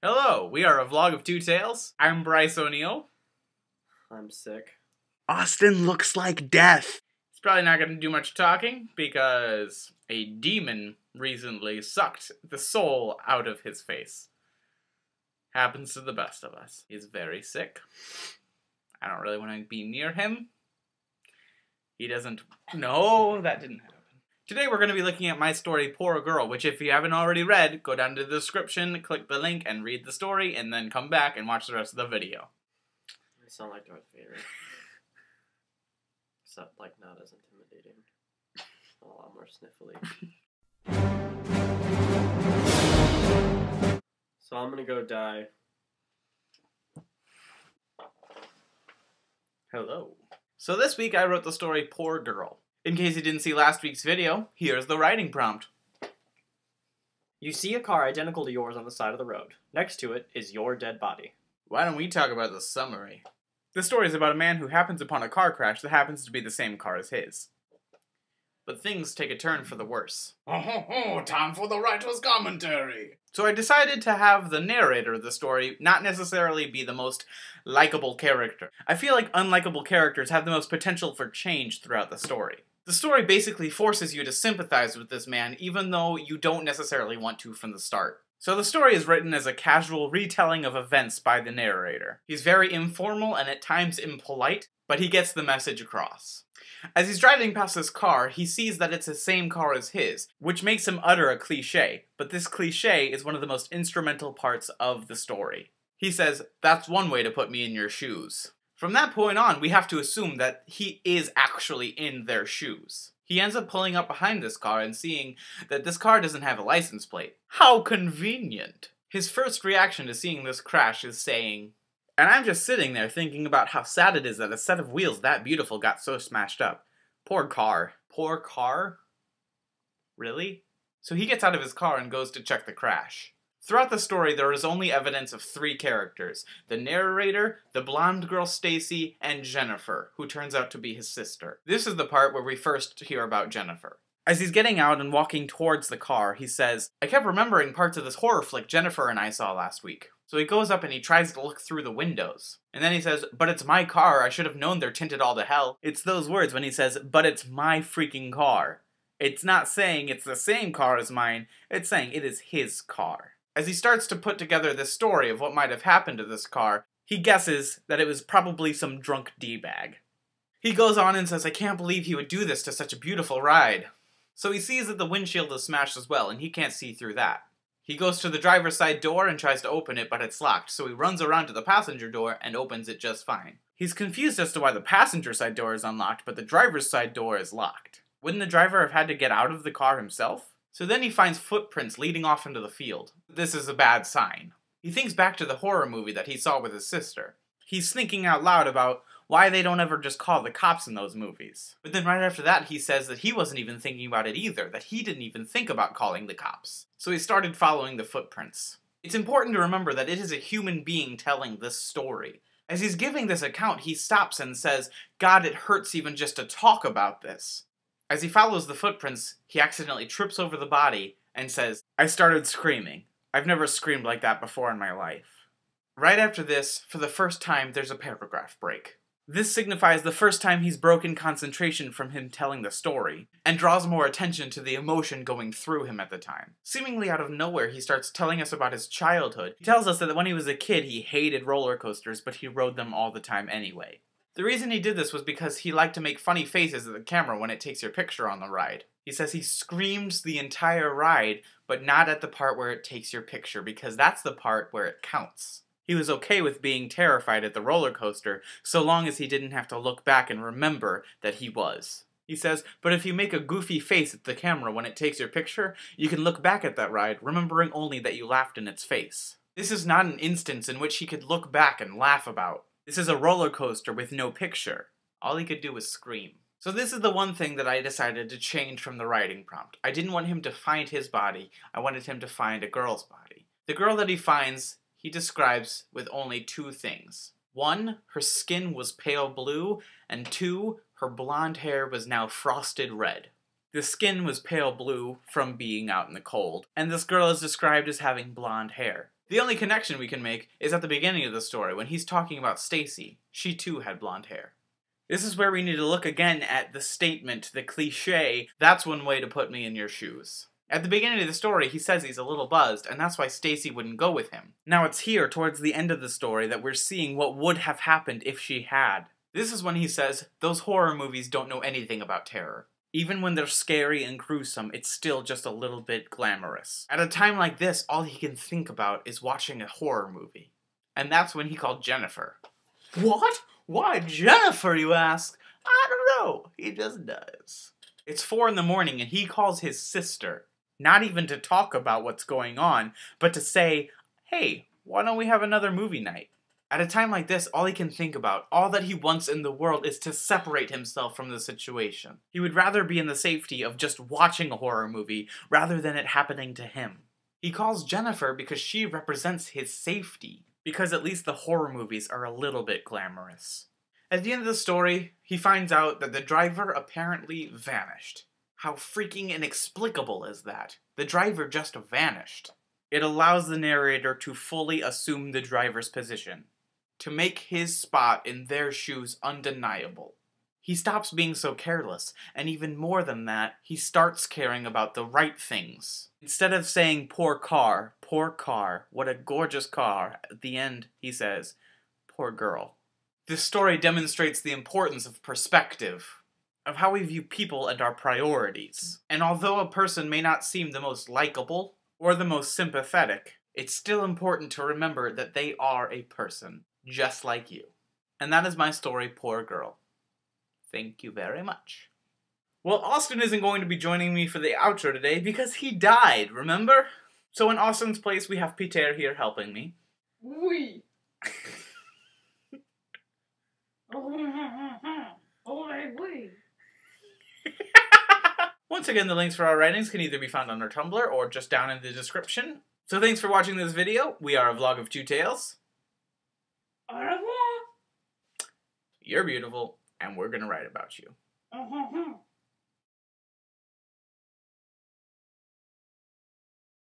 Hello, we are a vlog of two tales. I'm Bryce O'Neill. I'm sick. Austin looks like death. He's probably not going to do much talking because a demon recently sucked the soul out of his face. Happens to the best of us. He's very sick. I don't really want to be near him. He doesn't... No, that didn't happen. Today we're going to be looking at my story, Poor Girl, which if you haven't already read, go down to the description, click the link, and read the story, and then come back and watch the rest of the video. I sound like Darth Vader. Except, like, not as intimidating. A lot more sniffly. So I'm gonna go die. Hello. So this week I wrote the story Poor Girl. In case you didn't see last week's video, here's the writing prompt. You see a car identical to yours on the side of the road. Next to it is your dead body. Why don't we talk about the summary? The story is about a man who happens upon a car crash that happens to be the same car as his. But things take a turn for the worse. Time for the writer's commentary! So I decided to have the narrator of the story not necessarily be the most likable character. I feel like unlikable characters have the most potential for change throughout the story. The story basically forces you to sympathize with this man even though you don't necessarily want to from the start. So the story is written as a casual retelling of events by the narrator. He's very informal and at times impolite, but he gets the message across. As he's driving past this car, he sees that it's the same car as his, which makes him utter a cliché, but this cliché is one of the most instrumental parts of the story. He says, "That's one way to put me in your shoes." From that point on, we have to assume that he is actually in their shoes. He ends up pulling up behind this car and seeing that this car doesn't have a license plate. How convenient! His first reaction to seeing this crash is saying, and I'm just sitting there thinking about how sad it is that a set of wheels that beautiful got so smashed up. Poor car. Poor car? Really? So he gets out of his car and goes to check the crash. Throughout the story, there is only evidence of three characters. The narrator, the blonde girl Stacy, and Jennifer, who turns out to be his sister. This is the part where we first hear about Jennifer. As he's getting out and walking towards the car, he says, "I kept remembering parts of this horror flick Jennifer and I saw last week." So he goes up and he tries to look through the windows. And then he says, "But it's my car, I should have known they're tinted all to hell." It's those words when he says, "But it's my freaking car." It's not saying it's the same car as mine, it's saying it is his car. As he starts to put together this story of what might have happened to this car, he guesses that it was probably some drunk D-bag. He goes on and says, "I can't believe he would do this to such a beautiful ride." So he sees that the windshield is smashed as well, and he can't see through that. He goes to the driver's side door and tries to open it, but it's locked, so he runs around to the passenger door and opens it just fine. He's confused as to why the passenger side door is unlocked, but the driver's side door is locked. Wouldn't the driver have had to get out of the car himself? So then he finds footprints leading off into the field. This is a bad sign. He thinks back to the horror movie that he saw with his sister. He's thinking out loud about why they don't ever just call the cops in those movies. But then right after that he says that he wasn't even thinking about it either, that he didn't even think about calling the cops. So he started following the footprints. It's important to remember that it is a human being telling this story. As he's giving this account, he stops and says, "God, it hurts even just to talk about this." As he follows the footprints, he accidentally trips over the body and says, "I started screaming. I've never screamed like that before in my life." Right after this, for the first time, there's a paragraph break. This signifies the first time he's broken concentration from him telling the story, and draws more attention to the emotion going through him at the time. Seemingly out of nowhere, he starts telling us about his childhood. He tells us that when he was a kid, he hated roller coasters, but he rode them all the time anyway. The reason he did this was because he liked to make funny faces at the camera when it takes your picture on the ride. He says he screams the entire ride, but not at the part where it takes your picture, because that's the part where it counts. He was okay with being terrified at the roller coaster, so long as he didn't have to look back and remember that he was. He says, but if you make a goofy face at the camera when it takes your picture, you can look back at that ride, remembering only that you laughed in its face. This is not an instance in which he could look back and laugh about. This is a roller coaster with no picture. All he could do was scream. So this is the one thing that I decided to change from the writing prompt. I didn't want him to find his body, I wanted him to find a girl's body. The girl that he finds, he describes with only two things. One, her skin was pale blue, and two, her blonde hair was now frosted red. The skin was pale blue from being out in the cold, and this girl is described as having blonde hair. The only connection we can make is at the beginning of the story when he's talking about Stacy. She too had blonde hair. This is where we need to look again at the statement, the cliche, that's one way to put me in your shoes. At the beginning of the story, he says he's a little buzzed, and that's why Stacy wouldn't go with him. Now it's here, towards the end of the story, that we're seeing what would have happened if she had. This is when he says, those horror movies don't know anything about terror. Even when they're scary and gruesome, it's still just a little bit glamorous. At a time like this, all he can think about is watching a horror movie. And that's when he called Jennifer. What? Why Jennifer, you ask? I don't know. He just does. It's 4 in the morning and he calls his sister. Not even to talk about what's going on, but to say, hey, why don't we have another movie night? At a time like this, all he can think about, all that he wants in the world is to separate himself from the situation. He would rather be in the safety of just watching a horror movie rather than it happening to him. He calls Jennifer because she represents his safety, because at least the horror movies are a little bit glamorous. At the end of the story, he finds out that the driver apparently vanished. How freaking inexplicable is that? The driver just vanished. It allows the narrator to fully assume the driver's position, to make his spot in their shoes undeniable. He stops being so careless, and even more than that, he starts caring about the right things. Instead of saying, poor car, what a gorgeous car, at the end he says, poor girl. This story demonstrates the importance of perspective, of how we view people and our priorities. And although a person may not seem the most likable or the most sympathetic, it's still important to remember that they are a person, just like you. And that is my story, Poor Girl. Thank you very much. Well, Austin isn't going to be joining me for the outro today because he died, remember? So in Austin's place, we have Peter here helping me. Oui. Once again, the links for our writings can either be found on our Tumblr or just down in the description. So thanks for watching this video. We are a vlog of 2 tales. Au revoir. You're beautiful, and we're gonna write about you.